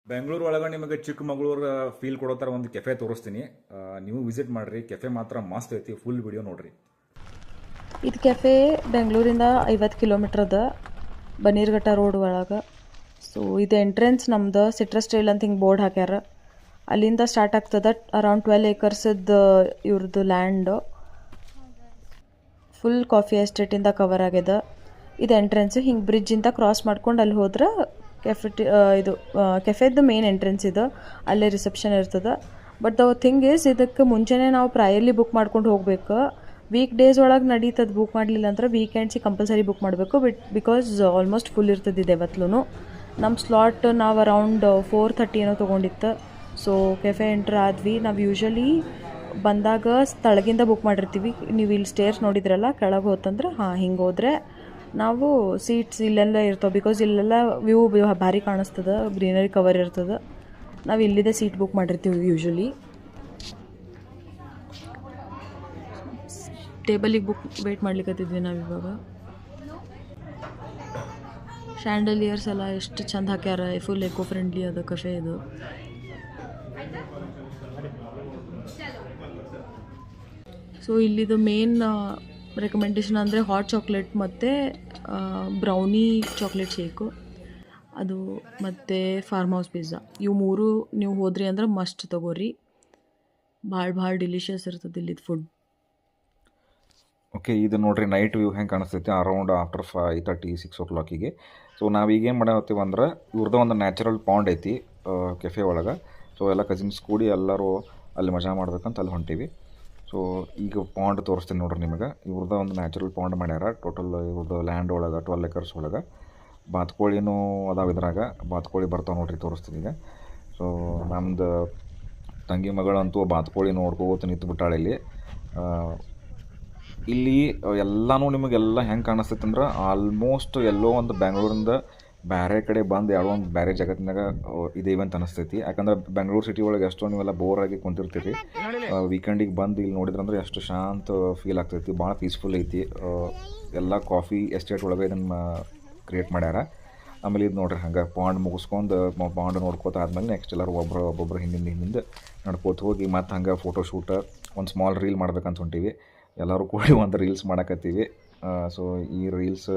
ಬೆಂಗಳೂರು ಒಳಗೆ ನಿಮಗೆ ಚಿಕ್ಕಮಗಳೂರು ಫೀಲ್ ಕೊಡೋ ಥರ ಒಂದು ಕೆಫೆ ತೋರಿಸ್ತೀನಿ. ನೀವು ವಿಸಿಟ್ ಮಾಡಿರಿ. ಕೆಫೆ ಮಾತ್ರ ಮಸ್ತ್ ಐತಿ. ಫುಲ್ ವಿಡಿಯೋ ನೋಡ್ರಿ. ಇದು ಕೆಫೆ ಬೆಂಗಳೂರಿಂದ 50 ಕಿಲೋಮೀಟ್ರ್ ಅದ, ಬನ್ನೀರ್ಘಟ್ಟ ರೋಡ್ ಒಳಗೆ. ಸೊ ಇದು ಎಂಟ್ರೆನ್ಸ್ ನಮ್ದು ಸಿಟ್ರಸ್ ಟ್ರೇಲ್ ಅಂತ ಹಿಂಗೆ ಬೋರ್ಡ್ ಹಾಕ್ಯಾರ. ಅಲ್ಲಿಂದ ಸ್ಟಾರ್ಟ್ ಆಗ್ತದೆ. ಅರೌಂಡ್ 12 ಏಕರ್ಸದ್ದು ಇವ್ರದ್ದು ಲ್ಯಾಂಡು. ಫುಲ್ ಕಾಫಿ ಎಸ್ಟೇಟಿಂದ ಕವರ್ ಆಗ್ಯದ. ಇದು ಎಂಟ್ರೆನ್ಸು. ಹಿಂಗೆ ಬ್ರಿಡ್ಜಿಂದ ಕ್ರಾಸ್ ಮಾಡ್ಕೊಂಡು ಅಲ್ಲಿ ಹೋದ್ರೆ ಕೆಫೆದ್ದು ಮೇನ್ ಎಂಟ್ರೆನ್ಸ್ ಇದು. ಅಲ್ಲೇ ರಿಸೆಪ್ಷನ್ ಇರ್ತದೆ. ಬಟ್ ದ ಥಿಂಗ್ ಈಸ್, ಇದಕ್ಕೆ ಮುಂಚೆನೇ ನಾವು ಪ್ರಯರ್ಲಿ ಬುಕ್ ಮಾಡ್ಕೊಂಡು ಹೋಗ್ಬೇಕು. ವೀಕ್ ಡೇಸ್ ಒಳಗೆ ನಡೀತದೆ. ಬುಕ್ ಮಾಡಲಿಲ್ಲ ಅಂದ್ರೆ ವೀಕೆಂಡ್ಸಿಗೆ ಕಂಪಲ್ಸರಿ ಬುಕ್ ಮಾಡಬೇಕು. ಬಿಕಾಸ್ ಆಲ್ಮೋಸ್ಟ್ ಫುಲ್ ಇರ್ತದೆ ಇದು ಯಾವತ್ತೂ. ನಮ್ಮ ಸ್ಲಾಟ್ ನಾವು ಅರೌಂಡ್ 4:30 ಏನೋ ತೊಗೊಂಡಿತ್ತು. ಸೊ ಕೆಫೆ ಎಂಟ್ರ್ ಆದ್ವಿ. ನಾವು ಯೂಶ್ವಲಿ ಬಂದಾಗ ಸ್ಥಳಗಿಂದ ಬುಕ್ ಮಾಡಿರ್ತೀವಿ. ನೀವು ಇಲ್ಲಿ ಸ್ಟೇರ್ಸ್ ನೋಡಿದ್ರಲ್ಲ, ಕೆಳಗೆ ಹೋತಂದ್ರೆ ಹಿಂಗೆ ಹೋದರೆ ನಾವು ಸೀಟ್ಸ್ ಇಲ್ಲೆಲ್ಲ ಇರ್ತವೆ. ಬಿಕಾಸ್ ಇಲ್ಲೆಲ್ಲ ವ್ಯೂ ಭಾರಿ ಕಾಣಿಸ್ತದೆ, ಗ್ರೀನರಿ ಕವರ್ ಇರ್ತದೆ. ನಾವು ಇಲ್ಲಿದೆ ಸೀಟ್ ಬುಕ್ ಮಾಡಿರ್ತೀವಿ ಯೂಶ್ವಲಿ. ಟೇಬಲಿಗೆ ವೇಟ್ ಮಾಡ್ಲಿಕ್ಕತ್ತಿದ್ವಿ ನಾವು ಇವಾಗ. ಶ್ಯಾಂಡಲಿಯರ್ಸ್ ಎಲ್ಲ ಎಷ್ಟು ಚಂದ ಹಾಕ್ಯಾರ. ಫುಲ್ ಎಕೋ ಫ್ರೆಂಡ್ಲಿ ಅದ ಕೆಫೆ ಇದು. ಸೊ ಇಲ್ಲಿದು ಮೇನ್ ರೆಕಮೆಂಡೇಶನ್ ಅಂದರೆ ಹಾಟ್ ಚಾಕ್ಲೇಟ್ ಮತ್ತು ಬ್ರೌನಿ ಚಾಕ್ಲೇಟ್ ಶೇಕು, ಅದು ಮತ್ತು ಫಾರ್ಮ್ ಹೌಸ್ ಪಿಜ್ಜಾ. ಇವು ಮೂರು ನೀವು ಹೋದ್ರಿ ಅಂದ್ರೆ ಮಸ್ಟ್ ತೊಗೋರಿ. ಭಾಳ ಡಿಲಿಷಿಯಸ್ ಇರ್ತದೆ ಇಲ್ಲಿದು ಫುಡ್. ಓಕೆ, ಇದು ನೋಡಿರಿ ನೈಟ್ ವ್ಯೂ ಹೆಂಗೆ ಕಾಣಿಸ್ತೈತಿ ಅರೌಂಡ್ ಆಫ್ಟರ್ 5:30 6 o'clock. ಸೊ ನಾವೀಗೇನು ಮಾಡತ್ತೀವಿ ಅಂದ್ರೆ, ಇವ್ರದ್ದು ಒಂದು ನ್ಯಾಚುರಲ್ ಪಾಂಡ್ ಐತಿ ಕೆಫೆ ಒಳಗೆ. ಸೊ ಎಲ್ಲ ಕಸಿನ್ಸ್ ಕೂಡಿ ಎಲ್ಲರೂ ಅಲ್ಲಿ ಮಜಾ ಮಾಡ್ಬೇಕಂತ ಅಲ್ಲಿ ಹೊಂಟೀವಿ. ಸೊ ಈಗ ಪಾಂಡ್ ತೋರಿಸ್ತೀನಿ ನೋಡ್ರಿ ನಿಮಗೆ. ಇವ್ರದ್ದು ಒಂದು ನ್ಯಾಚುರಲ್ ಪಾಂಡ್ ಮಾಡ್ಯಾರ. ಟೋಟಲ್ ಇವ್ರದ್ದು ಲ್ಯಾಂಡ್ ಒಳಗೆ 12 acres ಒಳಗೆ. ಬಾತುಕೋಳಿನೂ ಅದಾವ ಇದ್ರಾಗ. ಬಾತುಕೋಳಿ ಬರ್ತಾವೆ ನೋಡ್ರಿ, ತೋರಿಸ್ತೀನಿ ಈಗ. ಸೊ ನಮ್ಮದು ತಂಗಿ ಮಗಳಂತೂ ಬಾತುಕೋಳಿ ನೋಡ್ಕೋತ ನಿಂತುಬಿಟ್ಟಾಳೆ ಇಲ್ಲಿ. ಇಲ್ಲಿ ಎಲ್ಲನೂ ನಿಮಗೆಲ್ಲ ಹೆಂಗೆ ಕಾಣಿಸ್ತೈತೆ ಅಂದ್ರೆ, ಆಲ್ಮೋಸ್ಟ್ ಎಲ್ಲೋ ಒಂದು ಬೆಂಗಳೂರಿಂದ ಬೇರೆ ಕಡೆ ಬಂದು ಯಾವುದೋ ಒಂದು ಬೇರೆ ಜಗತ್ತಿನಾಗ ಇದೇವೆ ಅಂತ ಅನಿಸ್ತೈತಿ. ಯಾಕಂದ್ರೆ ಬೆಂಗಳೂರು ಸಿಟಿ ಒಳಗೆ ಎಷ್ಟೋ ನೀವೆಲ್ಲ ಬೋರಾಗಿ ಕುಂತಿರ್ತೀರಿ. ವೀಕೆಂಡಿಗೆ ಬಂದು ಇಲ್ಲಿ ನೋಡಿದ್ರಂದ್ರೆ ಎಷ್ಟು ಶಾಂತ ಫೀಲ್ ಆಗ್ತೈತಿ. ಭಾಳ ಪೀಸ್ಫುಲ್ ಐತಿ. ಎಲ್ಲ ಕಾಫಿ ಎಸ್ಟೇಟ್ ಒಳಗೆ ಇದನ್ನು ಕ್ರಿಯೇಟ್ ಮಾಡ್ಯಾರ. ಆಮೇಲೆ ಇದು ನೋಡ್ರಿ, ಹಂಗೆ ಪಾಂಡ್ ಮುಗಿಸ್ಕೊಂಡು ಪಾಂಡ್ ನೋಡ್ಕೋತ ಆದ್ಮೇಲೆ ನೆಕ್ಸ್ಟ್ ಎಲ್ಲರೂ ಒಬ್ಬೊಬ್ಬರು ಹಿಂದಿಂದ ನಡ್ಕೋತ ಹೋಗಿ ಮತ್ತು ಹಂಗೆ ಫೋಟೋಶೂಟ್ ಒಂದು ಸ್ಮಾಲ್ ರೀಲ್ ಮಾಡ್ಬೇಕಂತ ಹೊಂಟೀವಿ. ಎಲ್ಲರೂ ಕೂಡಿ ಒಂದು ರೀಲ್ಸ್ ಮಾಡಕತ್ತೀವಿ. ಸೊ ಈ ರೀಲ್ಸ್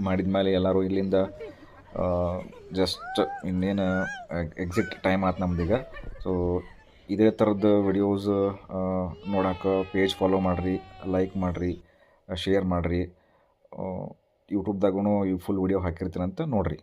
ಮಾಡಿದ್ಮೇಲೆ ಎಲ್ಲರೂ ಇಲ್ಲಿಂದ ಜಸ್ಟ್ ಇನ್ನೇನು ಎಕ್ಸಿಟ್ ಟೈಮ್ ಆಯ್ತು ನಮ್ದೀಗ. ಸೊ ಇದೇ ಥರದ್ದು ವಿಡಿಯೋಸ್ ನೋಡೋಕೆ ಪೇಜ್ ಫಾಲೋ ಮಾಡಿರಿ, ಲೈಕ್ ಮಾಡಿರಿ, ಶೇರ್ ಮಾಡಿರಿ. ಯೂಟ್ಯೂಬ್ದಾಗೂ ಈ ಫುಲ್ ವಿಡಿಯೋ ಹಾಕಿರ್ತೀನಂತ ನೋಡಿರಿ.